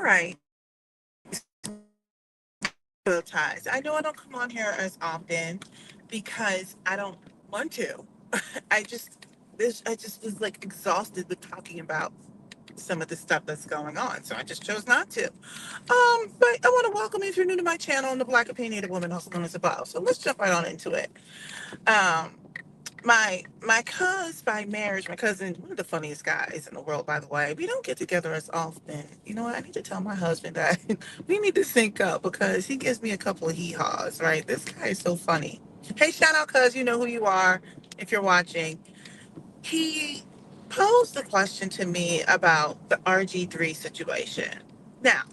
right. Bow ties. I know I don't come on here as often because I don't want to. I just I just was like exhausted with talking about some of the stuff that's going on, so I just chose not to. But I want to welcome you if you're new to my channel, I'm the Black Opinionated Woman, also known as a BO W. So let's jump right on into it. Um, my cousin by marriage, my cousin, one of the funniest guys in the world, by the way. We don't get together as often. You know what? I need to tell my husband that we need to sync up because he gives me a couple of hee-haws, right? This guy is so funny. Hey, shout out, cuz you know who you are if you're watching. He posed a question to me about the RG3 situation. Now,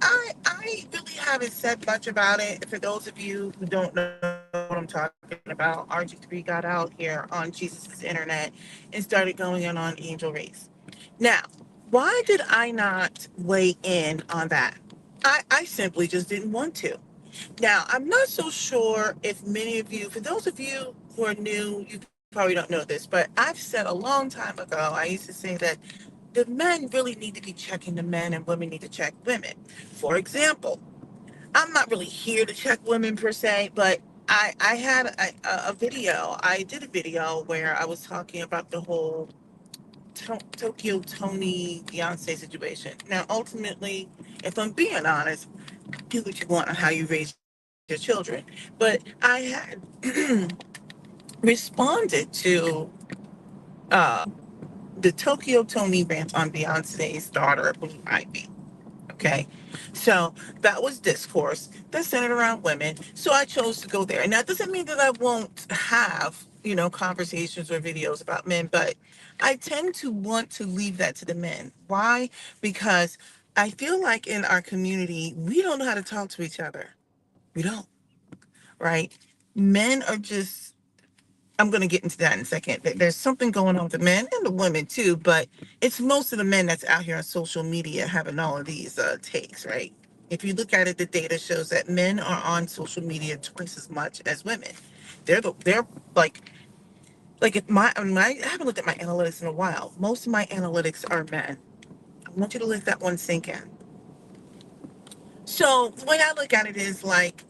I really haven't said much about it. For those of you who don't know what I'm talking about, RG3 got out here on Jesus's internet and started going in on Angel Reese. Now, why did I not weigh in on that? I simply just didn't want to. Now, I'm not so sure if many of you, for those of you who are new, you probably don't know this, but I've said a long time ago, I used to say that the men really need to be checking the men and women need to check women. For example, I'm not really here to check women per se, but I had a video. I did a video where I was talking about the whole Tokyo Tony Beyonce situation. Now, ultimately, if I'm being honest, do what you want on how you raise your children. But I had responded to uh, the Tokyo Tony rant on Beyonce's daughter, Blue Ivy. Okay. So that was discourse that centered around women. So I chose to go there. And that doesn't mean that I won't have, conversations or videos about men, but I tend to want to leave that to the men. Why? Because I feel like in our community, we don't know how to talk to each other. We don't, right? Men are just, I'm going to get into that in a second. There's something going on with the men and the women too, but it's most of the men that's out here on social media having all of these takes, right? If you look at it, the data shows that men are on social media twice as much as women. They're like if I haven't looked at my analytics in a while. Most of my analytics are men. I want you to let that one sink in. So the way I look at it is like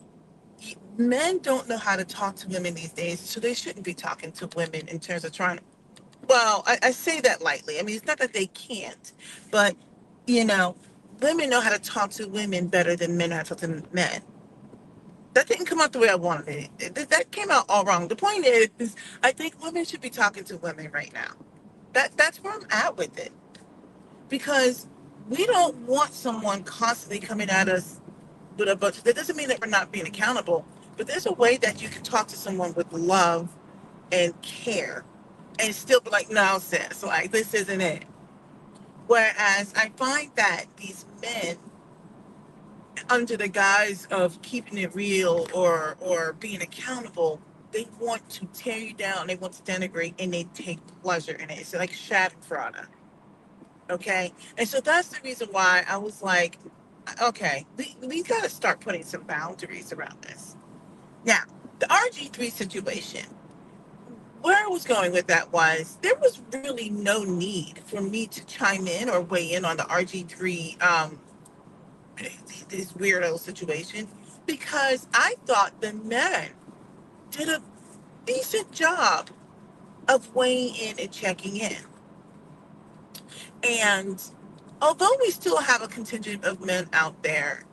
men don't know how to talk to women these days, so they shouldn't be talking to women in terms of trying to. Well, I say that lightly. I mean, it's not that they can't, but you know, women know how to talk to women better than men know how to talk to men. That didn't come out the way I wanted That came out all wrong. The point is, I think women should be talking to women right now. That's where I'm at with it, because we don't want someone constantly coming at us with a bunch. That doesn't mean that we're not being accountable, but there's a way that you can talk to someone with love and care and still be like, no, sis, like this isn't it. Whereas I find that these men, under the guise of keeping it real or being accountable, they want to tear you down, they want to denigrate, and they take pleasure in it. It's like Schadenfreude. Okay? And so that's the reason why I was like, okay, we got to start putting some boundaries around this. Now, the RG3 situation, where I was going with that was there was really no need for me to chime in or weigh in on the RG3 this weirdo situation, because I thought the men did a decent job of weighing in and checking in. And although we still have a contingent of men out there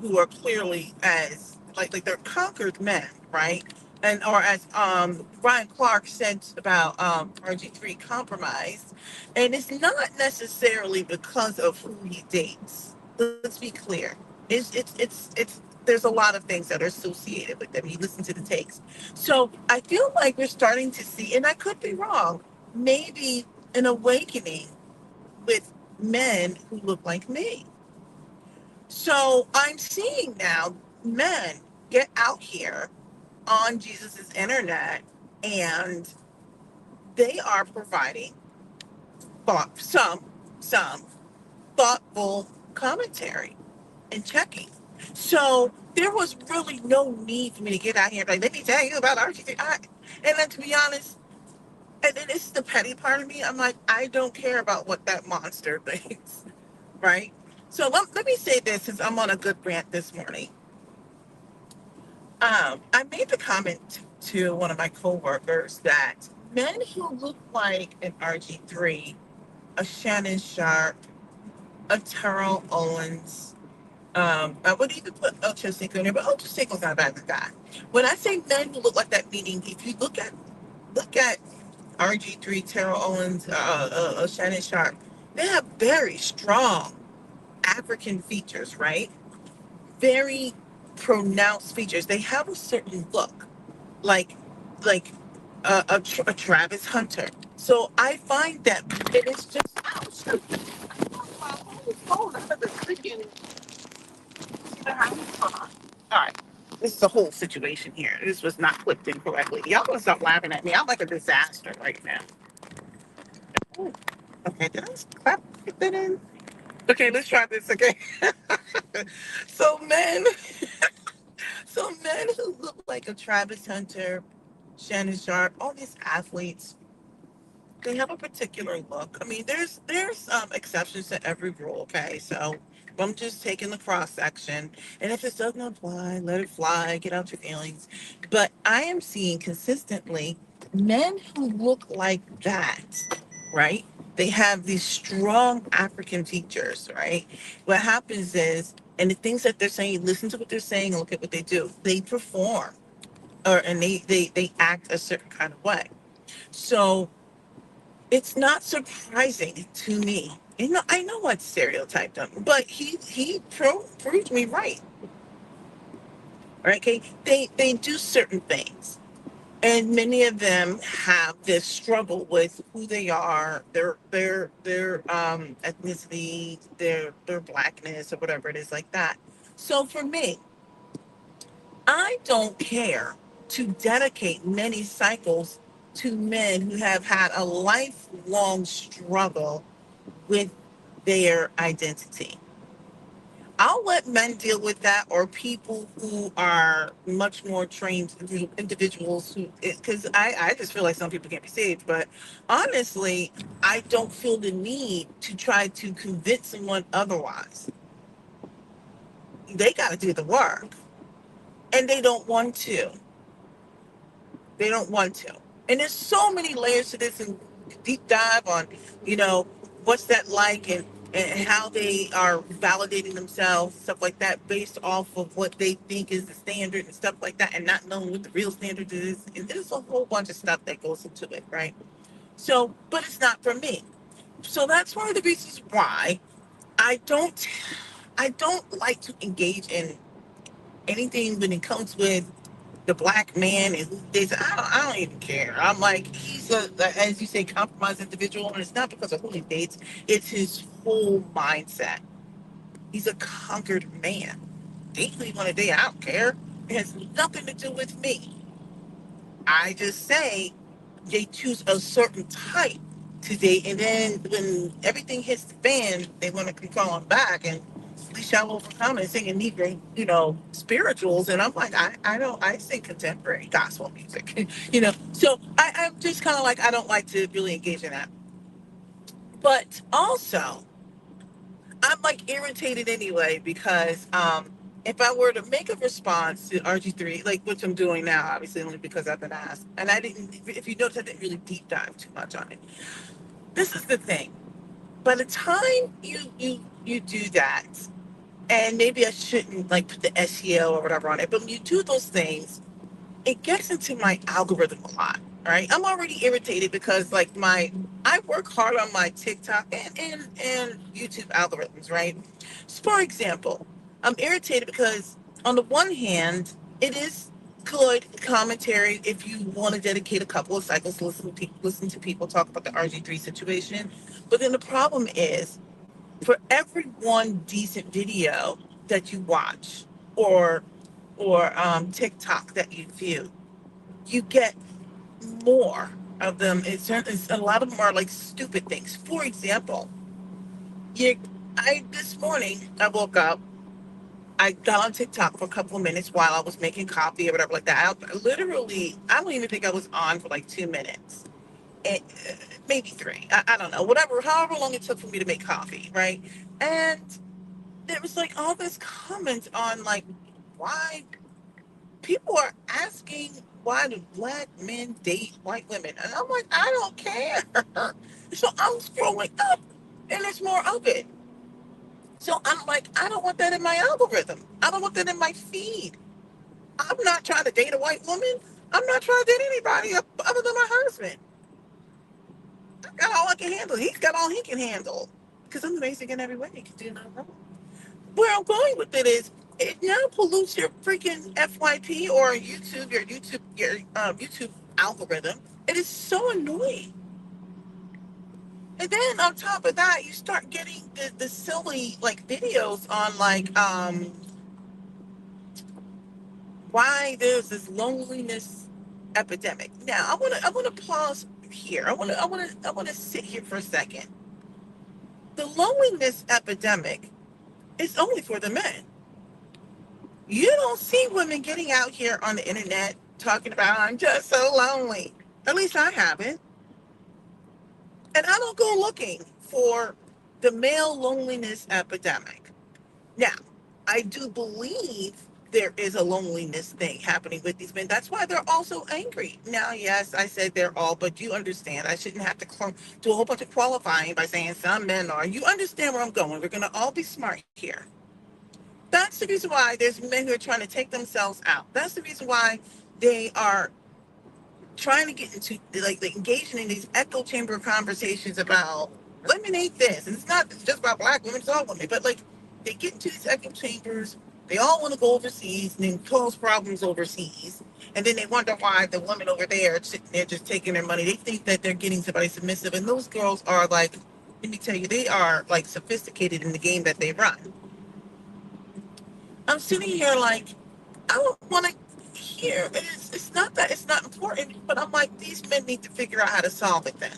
who are clearly as like they're conquered men, right? And or as Ryan Clark said about RG3 compromised, and it's not necessarily because of who he dates. Let's be clear. It's there's a lot of things that are associated with them. You listen to the takes, so I feel like we're starting to see, and I could be wrong, maybe an awakening with men who look like me. So I'm seeing now men get out here on Jesus's internet, and they are providing some thoughtful commentary and checking. So there was really no need for me to get out here and like, let me tell you about RG3. And then to be honest, and then this is the petty part of me. I'm like, I don't care about what that monster thinks, right? So let me say this, since I'm on a good rant this morning. I made the comment to one of my coworkers that men who look like an RG3, a Shannon Sharp, a Terrell Owens, I would even put Ocho Cinco in there, but Ocho Cinco's not a bad guy. When I say men who look like that, meaning if you look at RG3, Terrell Owens, Shannon Sharp, they have very strong African features, right? Very pronounced features. They have a certain look, like like a Travis Hunter. So I find that it is just oh shoot, my whole phone out of the freaking the house. Hold on. All right. This is a whole situation here. This was not clipped in correctly. Y'all gonna stop laughing at me. I'm like a disaster right now. Ooh. Okay, did I clap put that in? Okay, let's try this again. so men So men who look like a Travis Hunter, Shannon Sharp, all these athletes, they have a particular look. I mean, there's exceptions to every rule. Okay, so I'm just taking the cross section, and if it doesn't apply, let it fly. Get out your feelings. But I am seeing consistently men who look like that, right? They have these strong African features, right? What happens is, and the things that they're saying, listen to what they're saying, and look at what they do. They perform, and they act a certain kind of way. So it's not surprising to me. I know what stereotyped him, but he proved me right. Right? Okay, they do certain things, and many of them have this struggle with who they are, their ethnicity, their blackness, or whatever it is like that. So for me, I don't care to dedicate many cycles to men who have had a lifelong struggle with their identity. I'll let men deal with that, or people who are much more trained individuals who, because I just feel like some people can't be saved. But honestly, I don't feel the need to try to convince someone otherwise. They got to do the work, and they don't want to. They don't want to. And there's so many layers to this, and deep dive on, you know, what's that like, and how they are validating themselves, stuff like that, based off of what they think is the standard and stuff like that, and not knowing what the real standard is. And there's a whole bunch of stuff that goes into it, right? So, but it's not for me. So that's one of the reasons why I don't I don't like to engage in anything when it comes with the black man and who this. I don't even care. I'm like, he's as you say, compromised individual, and it's not because of who he dates. It's his whole mindset. He's a conquered man. Date who you want to date, I don't care. It has nothing to do with me. I just say they choose a certain type to date, and then when everything hits the fan, they want to come on back and we shall overcome and singing Negro, spirituals. And I'm like, I don't, I sing contemporary gospel music, So I'm just kind of like, I don't like to really engage in that. But also, I'm like irritated anyway because if I were to make a response to RG3, like which I'm doing now, obviously only because I've been asked, and I didn't, if you notice, I didn't really deep dive too much on it. This is the thing. By the time you do that, and maybe I shouldn't like put the SEO or whatever on it, but when you do those things, it gets into my algorithm a lot. Right. I'm already irritated because like I work hard on my TikTok and YouTube algorithms, right? So for example, I'm irritated because on the one hand, it is good commentary if you want to dedicate a couple of cycles to listen to people talk about the RG3 situation. But then the problem is for every one decent video that you watch or TikTok that you view, you get more of them. It's a lot of them are like stupid things. For example, you, I this morning I woke up. I got on TikTok for a couple of minutes while I was making coffee or whatever like that. I don't even think I was on for like 2 minutes, and, maybe three. I don't know, whatever, however long it took for me to make coffee, right? And there was like all this comments on like why people are asking why do black men date white women, and I'm like, I don't care. So I'm scrolling up, and there's more of it. So I'm like, I don't want that in my algorithm. I don't want that in my feed. I'm not trying to date a white woman. I'm not trying to date anybody other than my husband. I got all I can handle. He's got all he can handle. Because I'm amazing in every way. He can do no wrong. Where I'm going with it is, it now pollutes your freaking FYP or YouTube algorithm. It is so annoying. And then on top of that, you start getting the silly like videos on like why there's this loneliness epidemic. Now I wanna pause here. I wanna sit here for a second. The loneliness epidemic is only for the men. You don't see women getting out here on the internet talking about I'm just so lonely. At least I haven't. And I don't go looking for the male loneliness epidemic. Now, I do believe there is a loneliness thing happening with these men. That's why they're also angry. Now, yes, I said they're all, but you understand. I shouldn't have to do a whole bunch of qualifying by saying some men are. You understand where I'm going. We're going to all be smart here. That's the reason why there's men who are trying to take themselves out. That's the reason why they are trying to get into like engaging in these echo chamber conversations about eliminate this. And it's not just about black women, it's all women. But like they get into these echo chambers, they all want to go overseas and then cause problems overseas. And then they wonder why the women over there are sitting there just taking their money. They think that they're getting somebody submissive. And those girls are like, let me tell you, they are like sophisticated in the game that they run. I'm sitting here like, I don't want to hear. It's not that it's not important, but I'm like, these men need to figure out how to solve it then.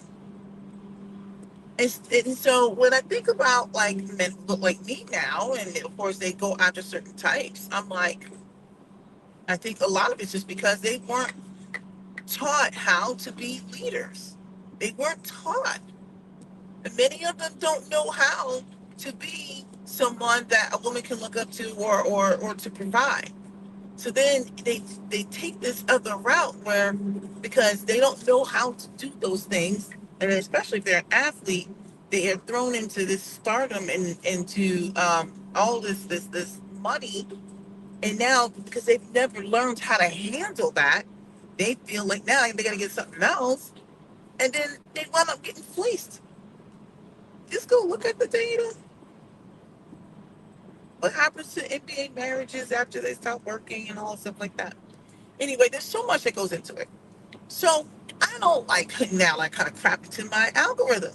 And so when I think about like men who look like me now, and of course they go after certain types, I'm like, I think a lot of it's just because they weren't taught how to be leaders. They weren't taught. And many of them don't know how to be someone that a woman can look up to or to provide. So then they take this other route where because they don't know how to do those things, and especially if they're an athlete, they are thrown into this stardom and into all this money, and now because they've never learned how to handle that, they feel like now they got to get something else, and then they wind up getting fleeced. Just go look at the data. What happens to NBA marriages after they stop working and all stuff like that? Anyway, there's so much that goes into it. So I don't like putting out like kind of crap into my algorithm.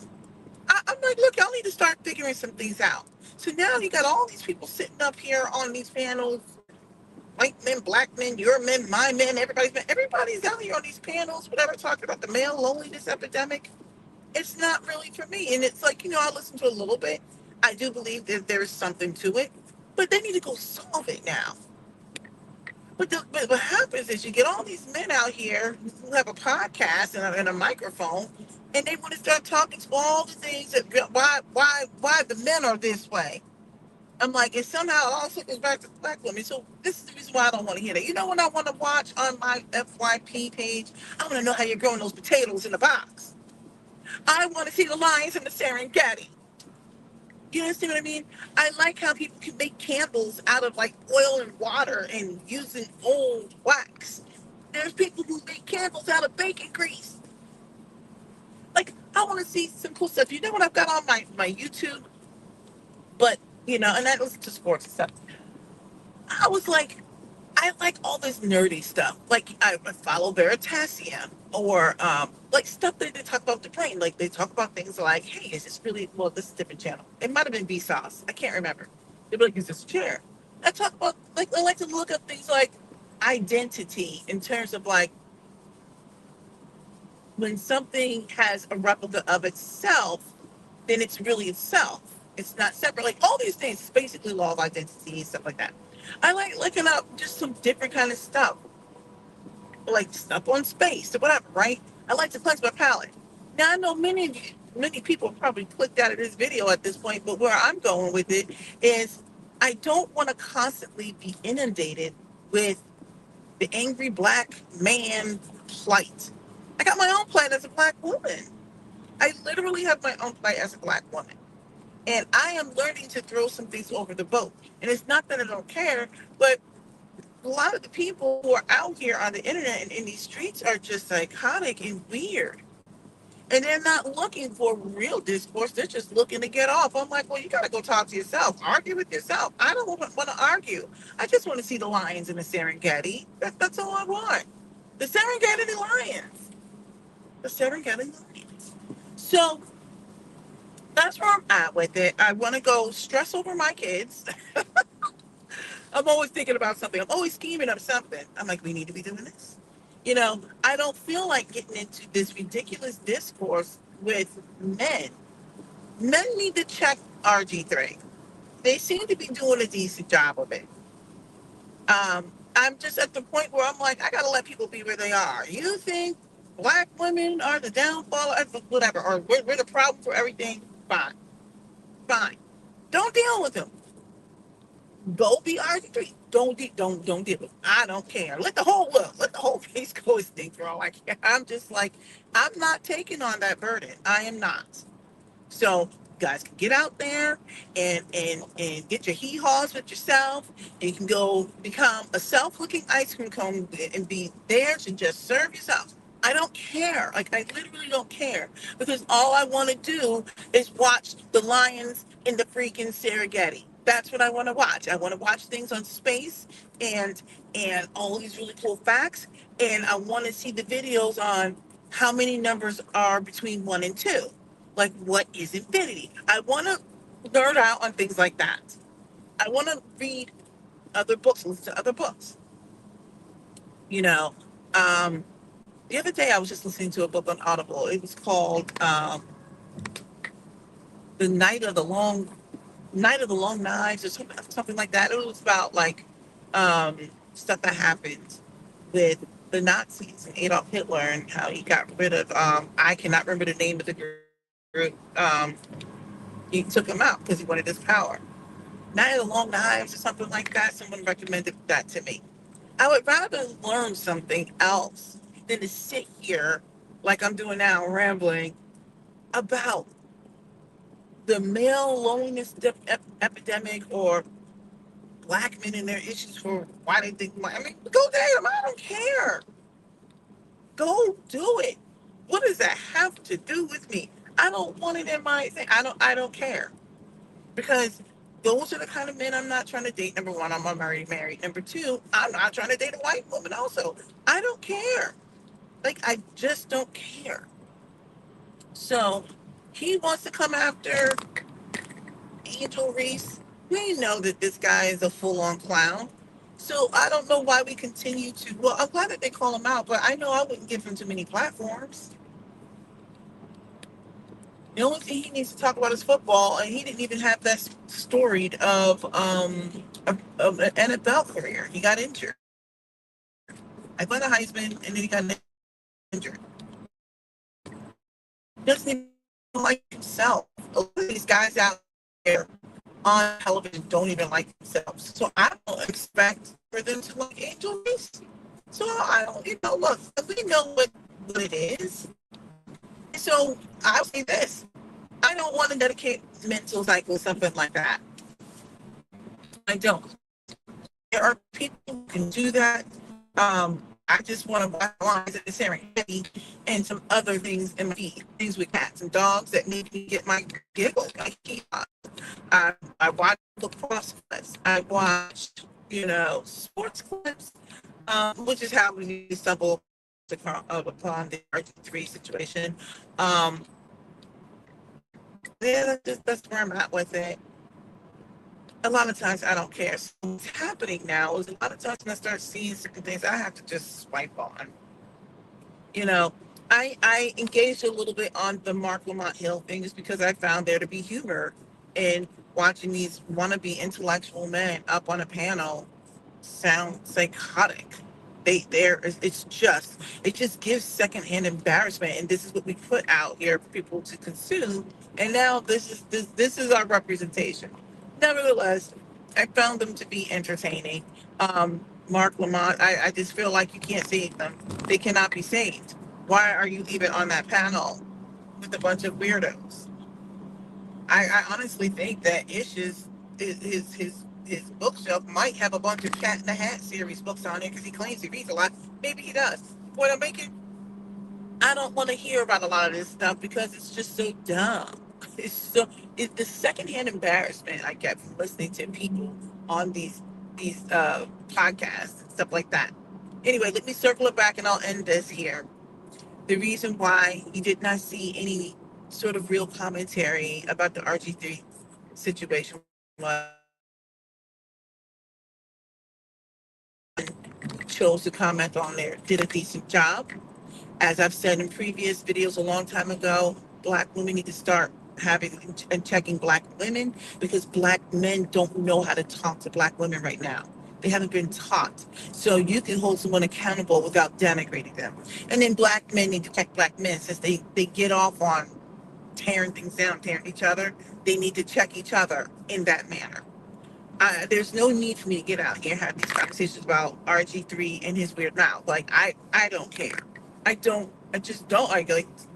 I'm like, look, y'all need to start figuring some things out. So now you got all these people sitting up here on these panels, white men, black men, your men, my men, everybody's out here on these panels, whatever, talking about the male loneliness epidemic. It's not really for me. And it's like, I listen to a little bit. I do believe that there is something to it, but they need to go solve it now. But what happens is you get all these men out here who have a podcast and a microphone, and they want to start talking to all the things that why the men are this way. I'm like, and somehow it also goes back to black women. So this is the reason why I don't want to hear that. You know what I want to watch on my FYP page? I want to know how you're growing those potatoes in the box. I want to see the lions in the Serengeti. You understand what I mean? I like how people can make candles out of like oil and water and using old wax. There's people who make candles out of bacon grease. Like, I want to see some cool stuff. You know what I've got on my YouTube? But, and that was to sports and stuff. I was like, I like all this nerdy stuff. Like, I follow Veritasium or like stuff that they talk about the brain. Like, they talk about things like, hey, is this really, well, this is a different channel. It might have been Vsauce. I can't remember. They'd be like, is this a chair? I talk about, like, I like to look up things like identity in terms of like when something has a replica of itself, then it's really itself. It's not separate. Like all these things, it's basically law of identity and stuff like that. I like looking up just some different kind of stuff, like stuff on space or whatever, right? I like to cleanse my palate. Now I know many people probably clicked out of this video at this point, but where I'm going with it is I don't want to constantly be inundated with the angry black man plight. I got my own plight as a black woman. I literally have my own plight as a black woman. And I am learning to throw some things over the boat. And it's not that I don't care, but a lot of the people who are out here on the internet and in these streets are just psychotic and weird. And they're not looking for real discourse. They're just looking to get off. I'm like, well, you got to go talk to yourself. Argue with yourself. I don't want to argue. I just want to see the lions in the Serengeti. That's all I want. The Serengeti lions. The Serengeti lions. So that's where I'm at with it. I want to go stress over my kids. I'm always thinking about something. I'm always scheming up something. I'm like, we need to be doing this. I don't feel like getting into this ridiculous discourse with men. Men need to check RG3. They seem to be doing a decent job of it. I'm just at the point where I'm like, I gotta let people be where they are. You think black women are the downfall, whatever, or we're the problem for everything? Fine, fine. Don't deal with them. Go be RG3. Don't deal with them. I don't care. Let the whole world, let the whole face go its thing for all I care. I'm just like, I'm not taking on that burden. I am not. So you guys can get out there and get your hee-haws with yourself. And you can go become a self-looking ice cream cone and be there to just serve yourself. I don't care. Like, I literally don't care. Because all I want to do is watch the lions in the freaking Serengeti. That's what I want to watch. I want to watch things on space and all these really cool facts. And I want to see the videos on how many numbers are between 1 and 2. Like, what is infinity? I want to nerd out on things like that. I want to read other books, listen to other books. You know, um, the other day I was just listening to a book on Audible. It was called "The Night of the Long Knives" or something like that. It was about like um, stuff that happened with the Nazis and Adolf Hitler and how he got rid of. I cannot remember the name of the group. He took him out because he wanted his power. Night of the Long Knives or something like that. Someone recommended that to me. I would rather learn something else than to sit here like I'm doing now, rambling about the male loneliness epidemic or black men and their issues for why they think. I mean, go damn! I don't care. Go do it. What does that have to do with me? I don't want it in my thing. I don't care. Because those are the kind of men I'm not trying to date. Number one, I'm already married. Number two, I'm not trying to date a white woman also. I don't care. Like, I just don't care. So he wants to come after Angel Reese. We know that this guy is a full-on clown. So I don't know why we continue to. Well, I'm glad that they call him out, but I know I wouldn't give him too many platforms. The only thing he needs to talk about is football, and he didn't even have that storied of an NFL career. He got injured. I won the Heisman, and then he got injured. He doesn't even like himself. A lot of these guys out there on television don't even like themselves. So I don't expect for them to like Angel Reese. So I don't, look, we know what it is. So I'll say this. I don't want to dedicate mental cycle or something like that. I don't. There are people who can do that. I just want to watch lines in the Serengeti and some other things in my feed, things with cats and dogs that make me get my giggle. I watch lacrosse clips. I watch, sports clips, which is how we stumble upon the RG3 situation. Um, yeah, that's where I'm at with it. A lot of times I don't care. So what's happening now is a lot of times when I start seeing certain things, I have to just swipe on. You know, I engaged a little bit on the Mark Lamont Hill thing just because I found there to be humor in watching these wannabe intellectual men up on a panel sound psychotic. It just gives secondhand embarrassment, and this is what we put out here for people to consume. And now this is our representation. Nevertheless, I found them to be entertaining. Mark Lamont, I just feel like you can't save them. They cannot be saved. Why are you even on that panel with a bunch of weirdos? I honestly think that his bookshelf might have a bunch of Cat in the Hat series books on it because he claims he reads a lot. Maybe he does. What I'm making, I don't want to hear about a lot of this stuff because it's just so dumb. It's so it's the secondhand embarrassment I get from listening to people on these podcasts and stuff like that. Anyway, let me circle it back and I'll end this here. The reason why you did not see any sort of real commentary about the RG3 situation was chose to comment on there did a decent job. As I've said in previous videos a long time ago, Black women need to start having and checking Black women because Black men don't know how to talk to Black women right now. They haven't been taught. So you can hold someone accountable without denigrating them. And then Black men need to check Black men since they get off on tearing things down, tearing each other. They need to check each other in that manner. There's no need for me to get out here and have these conversations about RG3 and his weird mouth. Like I don't care. I just don't.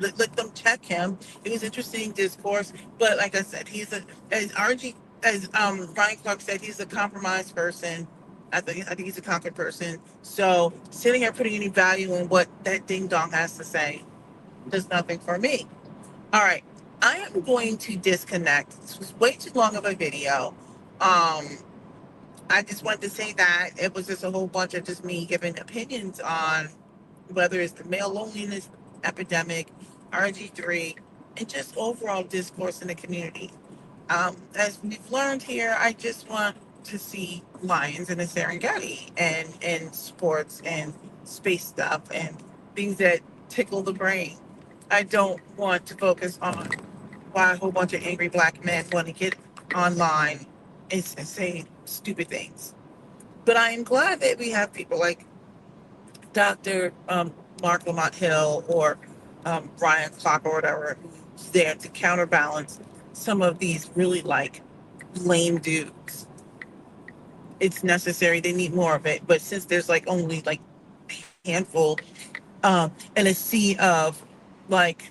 Let them check him. It was interesting discourse, but like I said, he's a as RG as Ryan Clark said, he's a compromised person. I think he's a conquered person. So sitting here putting any value in what that ding dong has to say does nothing for me. All right. I am going to disconnect. This was way too long of a video. Um, I just wanted to say that it was just a whole bunch of just me giving opinions on whether it's the male loneliness epidemic, RG3, and just overall discourse in the community. As we've learned here, I just want to see lions in the Serengeti and sports and space stuff and things that tickle the brain. I don't want to focus on why a whole bunch of angry Black men want to get online and say stupid things. But I am glad that we have people like Dr. Mark Lamont Hill or Ryan Clark or whatever who's there to counterbalance some of these really like lame dudes. It's necessary. They need more of it. But since there's like only like a handful and a sea of like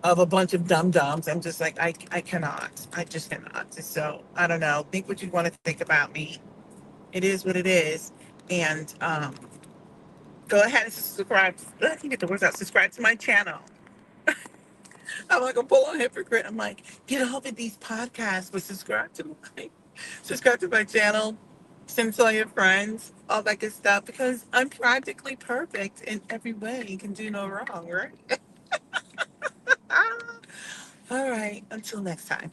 of a bunch of dum dums, I'm just like I cannot. I just cannot. So I don't know. Think what you want to think about me. It is what it is. And go ahead and subscribe. I can get the words out. Subscribe to my channel. I'm like a full on hypocrite. I'm like, get off of these podcasts, but subscribe to my channel. Send it to all your friends, all that good stuff, because I'm practically perfect in every way. You can do no wrong, right? All right. Until next time.